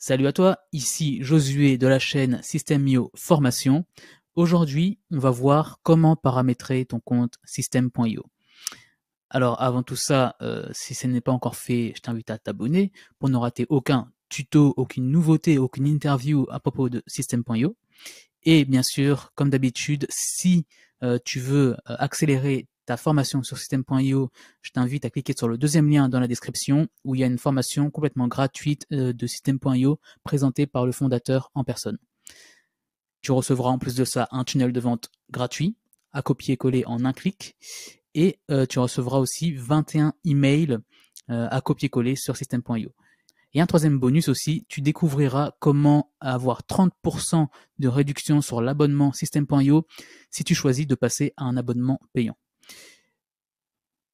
Salut à toi, ici Josué de la chaîne System.io Formation. Aujourd'hui, on va voir comment paramétrer ton compte System.io. Alors avant tout ça, si ce n'est pas encore fait, je t'invite à t'abonner pour ne rater aucun tuto, aucune nouveauté, aucune interview à propos de System.io. Et bien sûr, comme d'habitude, si tu veux accélérer ta formation sur System.io, je t'invite à cliquer sur le deuxième lien dans la description où il y a une formation complètement gratuite de System.io présentée par le fondateur en personne. Tu recevras en plus de ça un tunnel de vente gratuit à copier-coller en un clic et tu recevras aussi 21 emails à copier-coller sur System.io. Et un troisième bonus aussi, tu découvriras comment avoir 30% de réduction sur l'abonnement System.io si tu choisis de passer à un abonnement payant.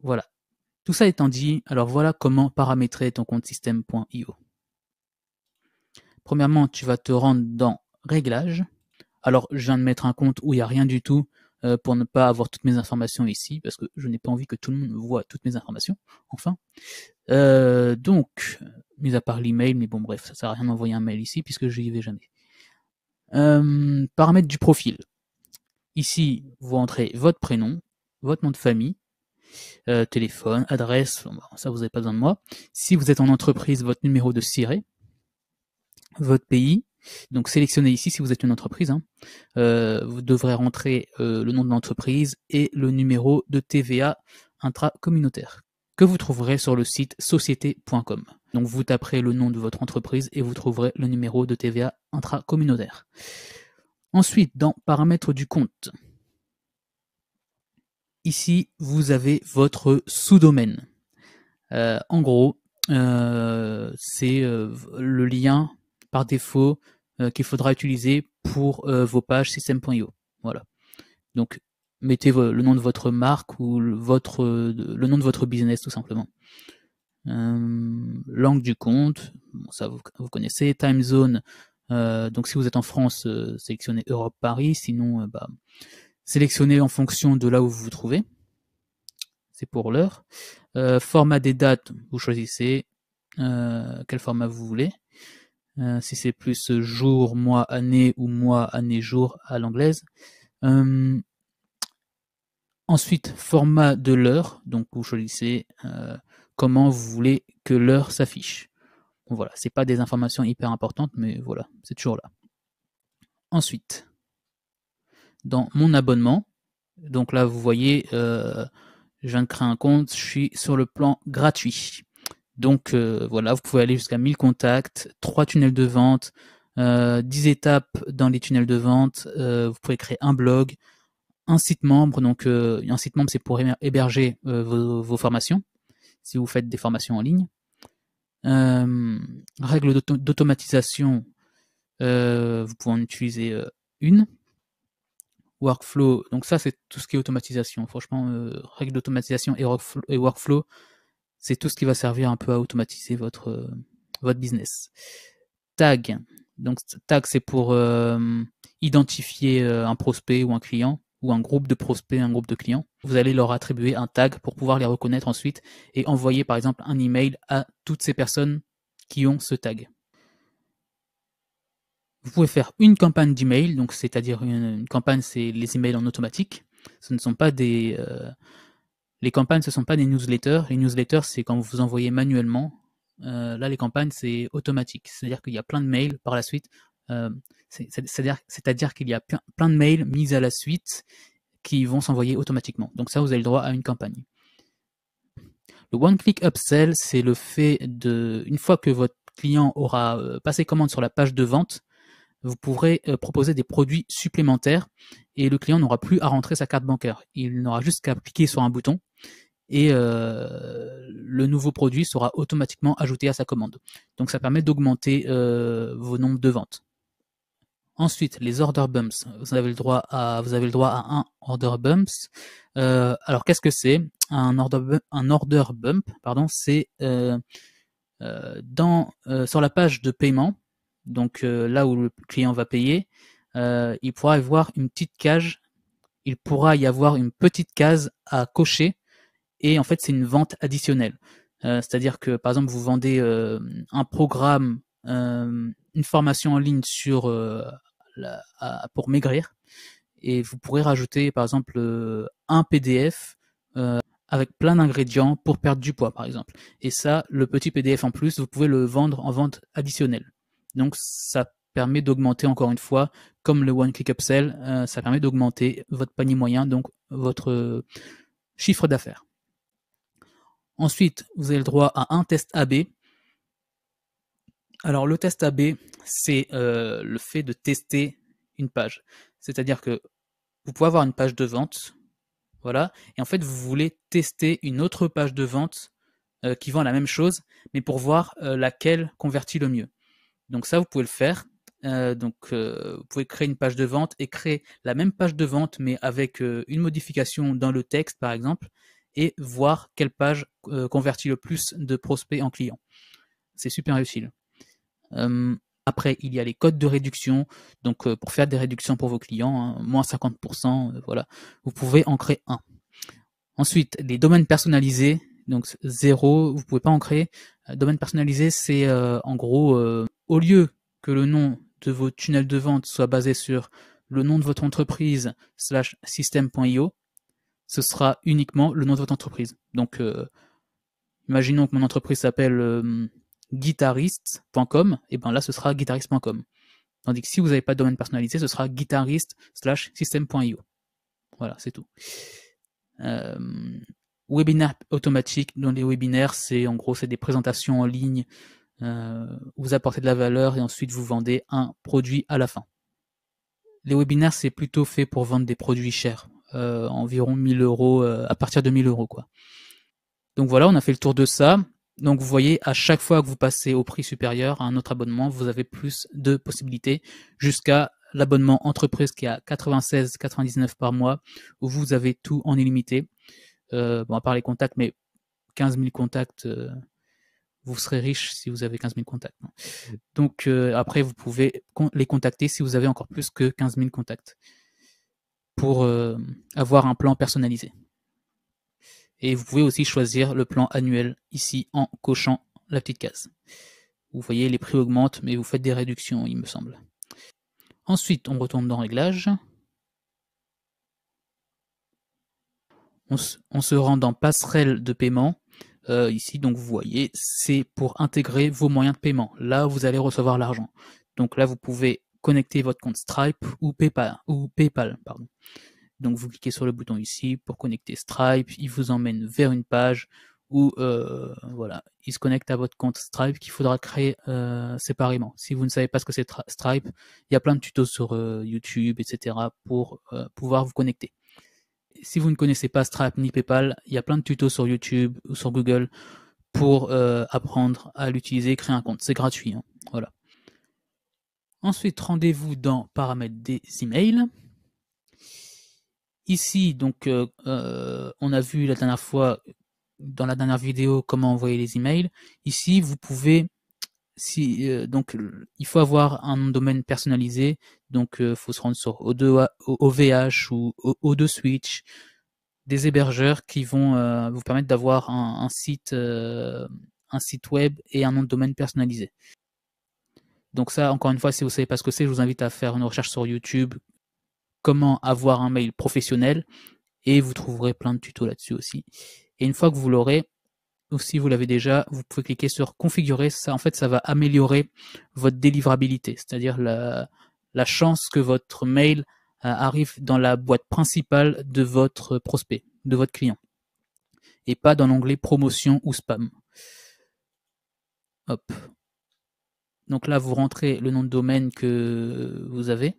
Voilà. Tout ça étant dit, alors voilà comment paramétrer ton compte System.io. Premièrement, tu vas te rendre dans Réglages. Alors, je viens de mettre un compte où il n'y a rien du tout pour ne pas avoir toutes mes informations ici, parce que je n'ai pas envie que tout le monde voit toutes mes informations, enfin. Donc, mis à part l'email, mais bon bref, ça sert à rien d'envoyer un mail ici puisque je n'y vais jamais. Paramètres du profil. Ici, vous entrez votre prénom, votre nom de famille, téléphone, adresse, ça vous n'avez pas besoin de moi. Si vous êtes en entreprise, votre numéro de SIRET, votre pays. Donc sélectionnez ici si vous êtes une entreprise. Vous devrez rentrer le nom de l'entreprise et le numéro de TVA intracommunautaire que vous trouverez sur le site société.com. Donc vous taperez le nom de votre entreprise et vous trouverez le numéro de TVA intracommunautaire. Ensuite, dans paramètres du compte, ici vous avez votre sous-domaine. En gros, c'est le lien par défaut qu'il faudra utiliser pour vos pages System.io. Voilà. Donc mettez le nom de votre marque ou le nom de votre business tout simplement. Langue du compte, bon, ça vous connaissez. Time zone, donc si vous êtes en France, sélectionnez Europe Paris, sinon sélectionnez en fonction de là où vous vous trouvez. C'est pour l'heure. Format des dates, vous choisissez quel format vous voulez. Si c'est plus jour, mois, année ou mois, année, jour à l'anglaise. Ensuite, format de l'heure, donc vous choisissez comment vous voulez que l'heure s'affiche. Bon, voilà, c'est pas des informations hyper importantes, mais voilà, c'est toujours là. Ensuite, dans mon abonnement, donc là vous voyez, je viens de créer un compte, je suis sur le plan gratuit. Donc voilà, vous pouvez aller jusqu'à 1000 contacts, 3 tunnels de vente, 10 étapes dans les tunnels de vente, vous pouvez créer un blog, un site membre, donc un site membre c'est pour héberger vos formations, si vous faites des formations en ligne. Règles d'automatisation, vous pouvez en utiliser une. Workflow, donc ça c'est tout ce qui est automatisation. Franchement, règles d'automatisation et workflow, c'est tout ce qui va servir un peu à automatiser votre business. Tag, donc tag c'est pour identifier un prospect ou un client, ou un groupe de prospects, un groupe de clients. Vous allez leur attribuer un tag pour pouvoir les reconnaître ensuite et envoyer par exemple un email à toutes ces personnes qui ont ce tag. Vous pouvez faire une campagne d'email, donc c'est-à-dire une campagne, c'est les emails en automatique. Ce ne sont pas des les campagnes, ce ne sont pas des newsletters. Les newsletters, c'est quand vous envoyez manuellement. Là, les campagnes, c'est automatique. C'est-à-dire qu'il y a plein de mails par la suite. C'est-à-dire qu'il y a plein de mails mis à la suite qui vont s'envoyer automatiquement. Donc ça, vous avez le droit à une campagne. Le one-click upsell, c'est le fait de, une fois que votre client aura passé commande sur la page de vente, vous pourrez proposer des produits supplémentaires et le client n'aura plus à rentrer sa carte bancaire. Il n'aura juste qu'à cliquer sur un bouton et le nouveau produit sera automatiquement ajouté à sa commande. Donc ça permet d'augmenter vos nombres de ventes. Ensuite, les order bumps. Vous avez le droit à un order bumps. Alors qu'est-ce que c'est un order bump, pardon, c'est sur la page de paiement. Donc là où le client va payer, il pourra y avoir une petite case, il pourra y avoir une petite case à cocher et en fait c'est une vente additionnelle. C'est-à-dire que par exemple vous vendez un programme une formation en ligne sur pour maigrir, et vous pourrez rajouter par exemple un PDF avec plein d'ingrédients pour perdre du poids par exemple. Et ça, le petit PDF en plus, vous pouvez le vendre en vente additionnelle. Donc ça permet d'augmenter encore une fois, comme le One Click Upsell, ça permet d'augmenter votre panier moyen, donc votre chiffre d'affaires. Ensuite, vous avez le droit à un test AB. Alors le test AB, c'est le fait de tester une page. C'est-à-dire que vous pouvez avoir une page de vente, voilà, et en fait vous voulez tester une autre page de vente qui vend la même chose, mais pour voir laquelle convertit le mieux. Donc ça, vous pouvez le faire. Vous pouvez créer une page de vente et créer la même page de vente, mais avec une modification dans le texte, par exemple, et voir quelle page convertit le plus de prospects en clients. C'est super utile. Après, il y a les codes de réduction. Donc, pour faire des réductions pour vos clients, hein, moins 50%, voilà, vous pouvez en créer un. Ensuite, les domaines personnalisés. Donc, 0, vous pouvez pas en créer. Domaine personnalisé, c'est en gros, au lieu que le nom de vos tunnels de vente soit basé sur le nom de votre entreprise / system.io, ce sera uniquement le nom de votre entreprise. Donc, imaginons que mon entreprise s'appelle guitariste.com, et ben là, ce sera guitariste.com. Tandis que si vous n'avez pas de domaine personnalisé, ce sera guitariste / system.io. Voilà, c'est tout. Webinaire automatique. Dans les webinaires, c'est en gros, c'est des présentations en ligne. Vous apportez de la valeur et ensuite vous vendez un produit à la fin. Les webinaires, c'est plutôt fait pour vendre des produits chers, environ 1000 euros, à partir de 1000 euros, quoi. Donc voilà, on a fait le tour de ça. Donc vous voyez, à chaque fois que vous passez au prix supérieur à un autre abonnement, vous avez plus de possibilités jusqu'à l'abonnement entreprise qui est à 96,99 par mois, où vous avez tout en illimité. Bon, à part les contacts, mais 15 000 contacts, vous serez riche si vous avez 15 000 contacts. Donc après, vous pouvez les contacter si vous avez encore plus que 15 000 contacts pour avoir un plan personnalisé. Et vous pouvez aussi choisir le plan annuel ici en cochant la petite case. Vous voyez, les prix augmentent, mais vous faites des réductions, il me semble. Ensuite, on retourne dans Réglages. On se rend dans Passerelle de paiement. Ici, donc vous voyez, c'est pour intégrer vos moyens de paiement. Là, vous allez recevoir l'argent. Donc là, vous pouvez connecter votre compte Stripe ou PayPal, pardon. Donc vous cliquez sur le bouton ici pour connecter Stripe, il vous emmène vers une page où voilà, il se connecte à votre compte Stripe qu'il faudra créer séparément. Si vous ne savez pas ce que c'est Stripe, il y a plein de tutos sur YouTube, etc. pour pouvoir vous connecter. Si vous ne connaissez pas Stripe ni PayPal, il y a plein de tutos sur YouTube ou sur Google pour apprendre à l'utiliser et créer un compte. C'est gratuit, hein. Voilà. Ensuite, rendez-vous dans Paramètres des emails. Ici, donc, on a vu la dernière fois, dans la dernière vidéo, comment envoyer les emails. Ici, vous pouvez, donc, il faut avoir un nom de domaine personnalisé. Donc, faut se rendre sur OVH ou O2 Switch, des hébergeurs qui vont vous permettre d'avoir un site web et un nom de domaine personnalisé. Donc ça, encore une fois, si vous savez pas ce que c'est, je vous invite à faire une recherche sur YouTube, comment avoir un mail professionnel, et vous trouverez plein de tutos là-dessus aussi. Et une fois que vous l'aurez, ou si vous l'avez déjà, vous pouvez cliquer sur configurer. Ça, en fait, ça va améliorer votre délivrabilité, c'est-à-dire la chance que votre mail arrive dans la boîte principale de votre prospect, de votre client, et pas dans l'onglet promotion ou spam. Hop. Donc là, vous rentrez le nom de domaine que vous avez.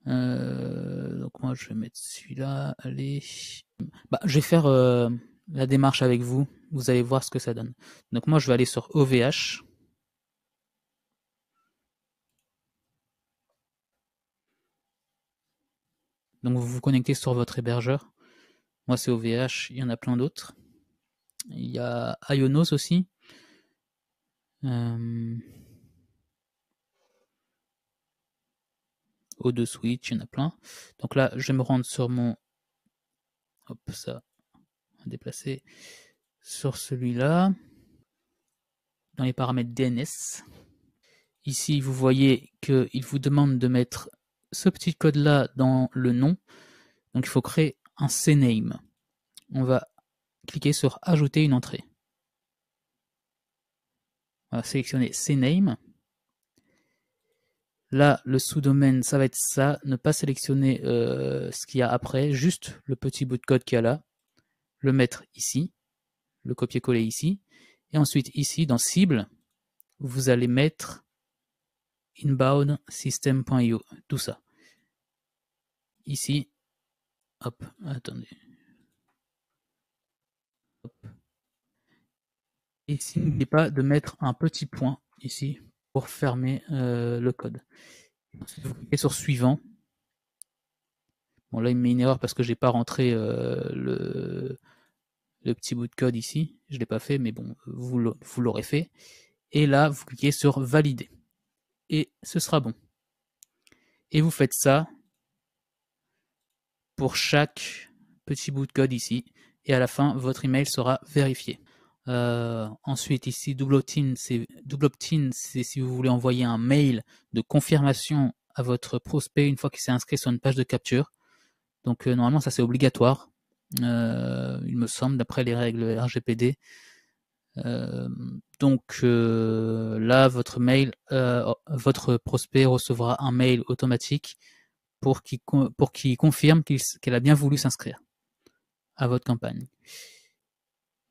Donc moi, je vais mettre celui-là. Allez. Bah, je vais faire la démarche avec vous. Vous allez voir ce que ça donne. Donc moi, je vais aller sur OVH. Donc vous vous connectez sur votre hébergeur. Moi, c'est OVH. Il y en a plein d'autres. Il y a Ionos aussi. O2 Switch, il y en a plein. Donc là, je vais me rendre sur mon... Hop, ça. On va déplacer sur celui-là. dans les paramètres DNS. Ici, vous voyez qu'il vous demande de mettre ce petit code-là dans le nom. Donc, il faut créer un CNAME. On va cliquer sur Ajouter une entrée. On va sélectionner CNAME. Là, le sous-domaine, ça va être ça. Ne pas sélectionner ce qu'il y a après, juste le petit bout de code qu'il y a là. Le mettre ici, le copier-coller ici. Et ensuite, ici, dans Cible, vous allez mettre inbound system.io, tout ça. Ici, hop, attendez. Hop. Ici, n'oubliez pas de mettre un petit point ici pour fermer le code. Ensuite, vous cliquez sur suivant. Bon, là, il me met une erreur parce que j'ai pas rentré le petit bout de code ici. Je l'ai pas fait, mais bon, vous l'aurez fait. Et là, vous cliquez sur valider. Et ce sera bon. Et vous faites ça pour chaque petit bout de code ici. Et à la fin, votre email sera vérifié. Ensuite, ici, double opt-in, c'est si vous voulez envoyer un mail de confirmation à votre prospect une fois qu'il s'est inscrit sur une page de capture. Donc, normalement, ça c'est obligatoire. Il me semble, d'après les règles RGPD. Donc là, votre prospect recevra un mail automatique pour qu'il confirme qu'elle a bien voulu s'inscrire à votre campagne.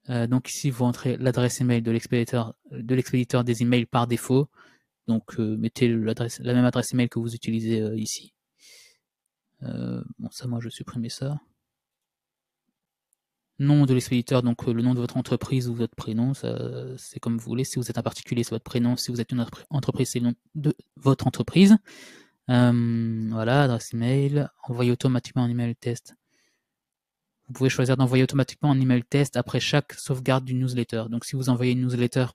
Donc ici, vous rentrez l'adresse email de l'expéditeur des emails par défaut. Donc mettez la même adresse email que vous utilisez ici. Bon, ça, moi, je supprimais ça. Nom de l'expéditeur, donc le nom de votre entreprise ou votre prénom, c'est comme vous voulez. Si vous êtes un particulier, c'est votre prénom. Si vous êtes une entreprise, c'est le nom de votre entreprise. Voilà, adresse email. Envoyer automatiquement un email test. Vous pouvez choisir d'envoyer automatiquement un email test après chaque sauvegarde d'une newsletter. Donc si vous envoyez une newsletter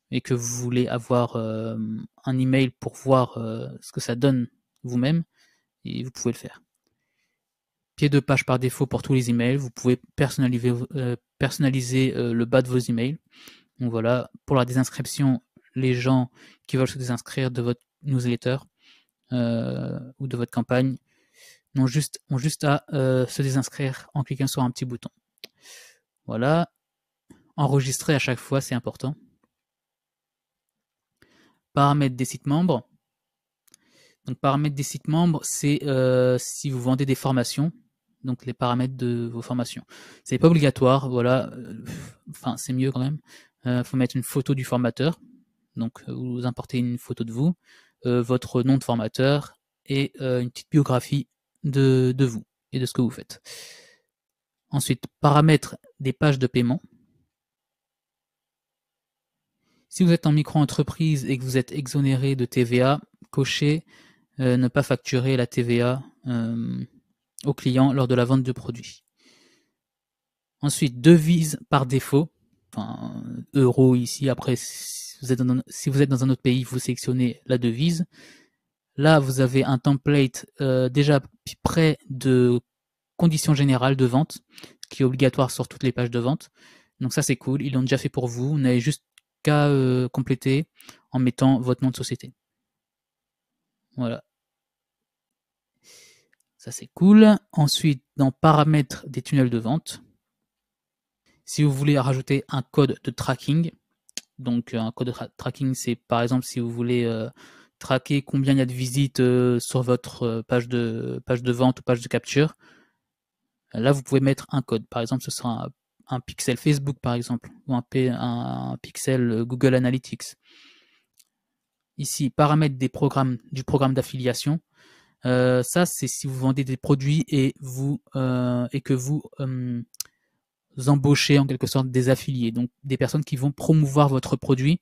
et que vous voulez avoir un email pour voir ce que ça donne vous-même, et vous pouvez le faire. Pied de page par défaut pour tous les emails. Vous pouvez personnaliser le bas de vos emails. Donc voilà, pour la désinscription, les gens qui veulent se désinscrire de votre newsletter ou de votre campagne ont juste à se désinscrire en cliquant sur un petit bouton. Voilà. Enregistrer à chaque fois, c'est important. Paramètres des sites membres. Donc paramètres des sites membres, c'est si vous vendez des formations, donc les paramètres de vos formations. C'est pas obligatoire, voilà. Enfin, c'est mieux quand même. Faut mettre une photo du formateur. Donc vous importez une photo de vous, votre nom de formateur et une petite biographie de vous et de ce que vous faites. Ensuite, paramètres des pages de paiement. Si vous êtes en micro-entreprise et que vous êtes exonéré de TVA, cochez ne pas facturer la TVA au client lors de la vente de produits. Ensuite, devise par défaut, enfin euro ici. Après, si vous êtes dans un autre pays, vous sélectionnez la devise. Là, vous avez un template déjà prêt de conditions générales de vente, qui est obligatoire sur toutes les pages de vente. Donc ça, c'est cool. Ils l'ont déjà fait pour vous. Vous n'avez juste qu'à compléter en mettant votre nom de société. Voilà. Ça, c'est cool. Ensuite, dans paramètres des tunnels de vente, si vous voulez rajouter un code de tracking, donc un code de tracking, c'est par exemple si vous voulez traquer combien il y a de visites sur votre page de vente ou page de capture, là, vous pouvez mettre un code. Par exemple, ce sera un pixel Facebook, par exemple, ou un pixel Google Analytics. Ici, paramètres du programme d'affiliation. Ça, c'est si vous vendez des produits et que vous embauchez en quelque sorte des affiliés, donc des personnes qui vont promouvoir votre produit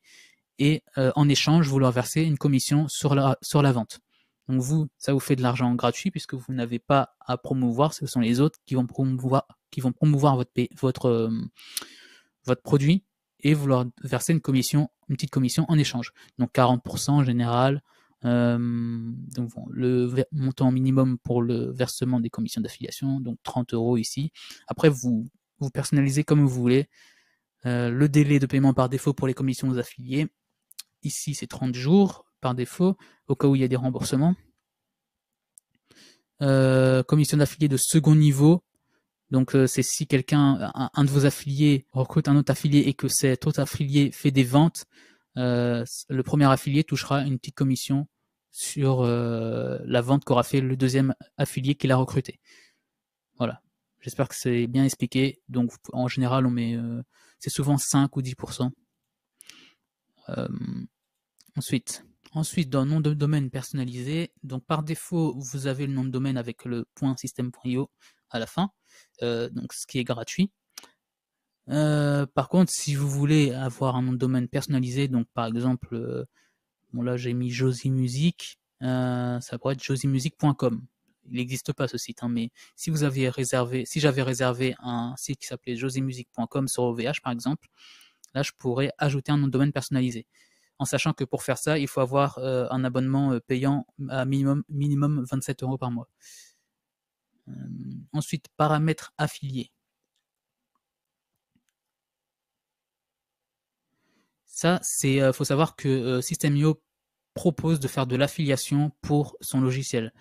et en échange, vous leur versez une commission sur la vente. Donc ça vous fait de l'argent gratuit puisque vous n'avez pas à promouvoir, ce sont les autres qui vont promouvoir votre produit et vous leur versez une petite commission en échange. Donc 40% en général. Donc bon, le montant minimum pour le versement des commissions d'affiliation, donc 30 € ici. Après, vous personnalisez comme vous voulez. Le délai de paiement par défaut pour les commissions aux affiliés, ici c'est 30 jours par défaut, au cas où il y a des remboursements. Commission d'affiliés de second niveau, donc c'est si quelqu'un, un de vos affiliés recrute un autre affilié et que cet autre affilié fait des ventes, le premier affilié touchera une petite commission sur la vente qu'aura fait le deuxième affilié qu'il a recruté. Voilà. J'espère que c'est bien expliqué. Donc en général, on met, c'est souvent 5 ou 10%. Ensuite, dans le nom de domaine personnalisé, donc par défaut, vous avez le nom de domaine avec le .system.io à la fin, donc ce qui est gratuit. Par contre, si vous voulez avoir un nom de domaine personnalisé, donc par exemple, bon là j'ai mis Josie Music, ça pourrait être josiemusic.com. Il n'existe pas ce site, hein, mais si vous aviez réservé, si j'avais réservé un site qui s'appelait josiemusic.com sur OVH par exemple, là je pourrais ajouter un nom de domaine personnalisé. En sachant que pour faire ça, il faut avoir un abonnement payant à minimum 27 € par mois. Ensuite, paramètres affiliés. Ça, c'est faut savoir que System.io propose de faire de l'affiliation pour son logiciel.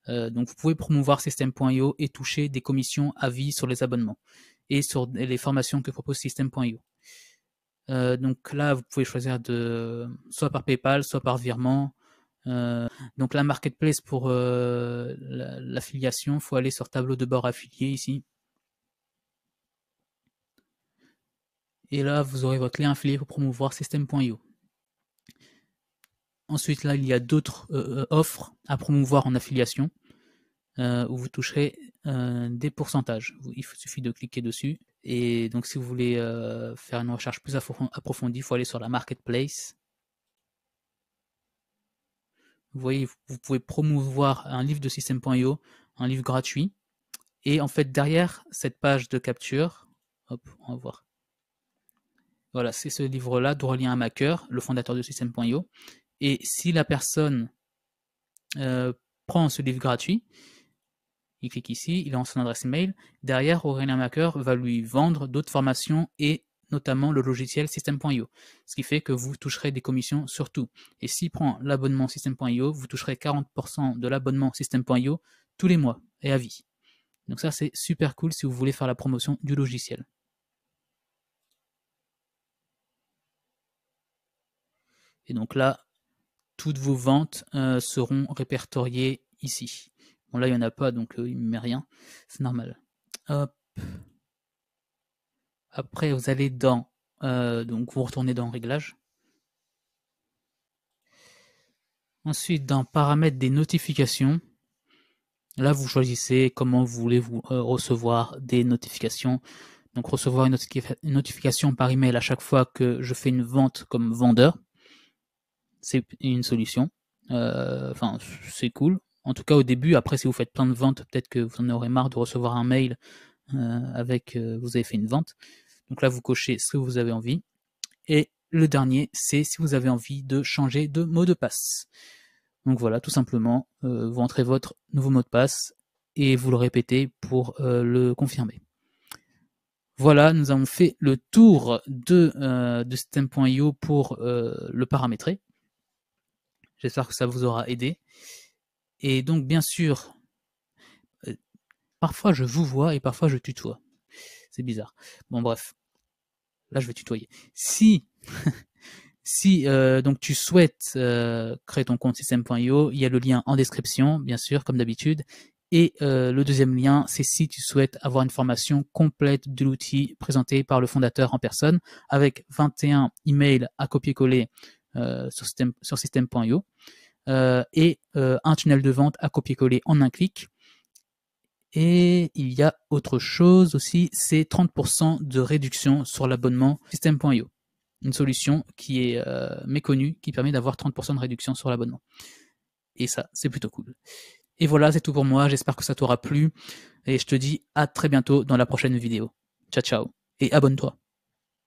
Donc vous pouvez promouvoir System.io et toucher des commissions à vie sur les abonnements et sur les formations que propose System.io. Donc là, vous pouvez choisir soit par PayPal, soit par virement. Donc la marketplace pour l'affiliation, il faut aller sur tableau de bord affilié ici. Et là, vous aurez votre lien affilié pour promouvoir System.io. Ensuite, là, il y a d'autres offres à promouvoir en affiliation où vous toucherez des pourcentages. Il suffit de cliquer dessus. Et donc, si vous voulez faire une recherche plus approfondie, il faut aller sur la marketplace. Vous voyez, vous pouvez promouvoir un livre de System.io, un livre gratuit. Et en fait, derrière cette page de capture, hop, on va voir. Voilà, c'est ce livre-là d'Aurélien Amaker, le fondateur de System.io. Et si la personne prend ce livre gratuit, il clique ici, il a son adresse email. Derrière, Aurélien Amaker va lui vendre d'autres formations et notamment le logiciel System.io. Ce qui fait que vous toucherez des commissions sur tout. Et s'il prend l'abonnement System.io, vous toucherez 40% de l'abonnement System.io tous les mois et à vie. Donc ça, c'est super cool si vous voulez faire la promotion du logiciel. Et donc là, toutes vos ventes seront répertoriées ici. Bon là, il n'y en a pas, donc il ne me met rien. C'est normal. Hop. Après, vous allez dans... donc vous retournez dans Réglages. Ensuite, dans Paramètres des notifications, là, vous choisissez comment vous voulez recevoir des notifications. Donc recevoir une notification par email à chaque fois que je fais une vente comme vendeur. C'est une solution. Enfin, c'est cool. En tout cas au début. Après, si vous faites plein de ventes, peut-être que vous en aurez marre de recevoir un mail avec vous avez fait une vente. Donc là, vous cochez ce que vous avez envie. Et le dernier, c'est si vous avez envie de changer de mot de passe. Donc voilà, tout simplement, vous entrez votre nouveau mot de passe et vous le répétez pour le confirmer. Voilà, nous avons fait le tour de System.io pour le paramétrer. J'espère que ça vous aura aidé. Et donc, bien sûr, parfois je vous vois et parfois je tutoie. C'est bizarre. Bon, bref. Là, je vais tutoyer. Si donc tu souhaites créer ton compte System.io, il y a le lien en description, bien sûr, comme d'habitude. Et le deuxième lien, c'est si tu souhaites avoir une formation complète de l'outil présenté par le fondateur en personne, avec 21 emails à copier-coller sur System.io. Et un tunnel de vente à copier-coller en un clic. Et il y a autre chose aussi, c'est 30% de réduction sur l'abonnement System.io. Une solution qui est méconnue, qui permet d'avoir 30% de réduction sur l'abonnement. Et ça, c'est plutôt cool. Et voilà, c'est tout pour moi, j'espère que ça t'aura plu. Et je te dis à très bientôt dans la prochaine vidéo. Ciao, ciao. Et abonne-toi.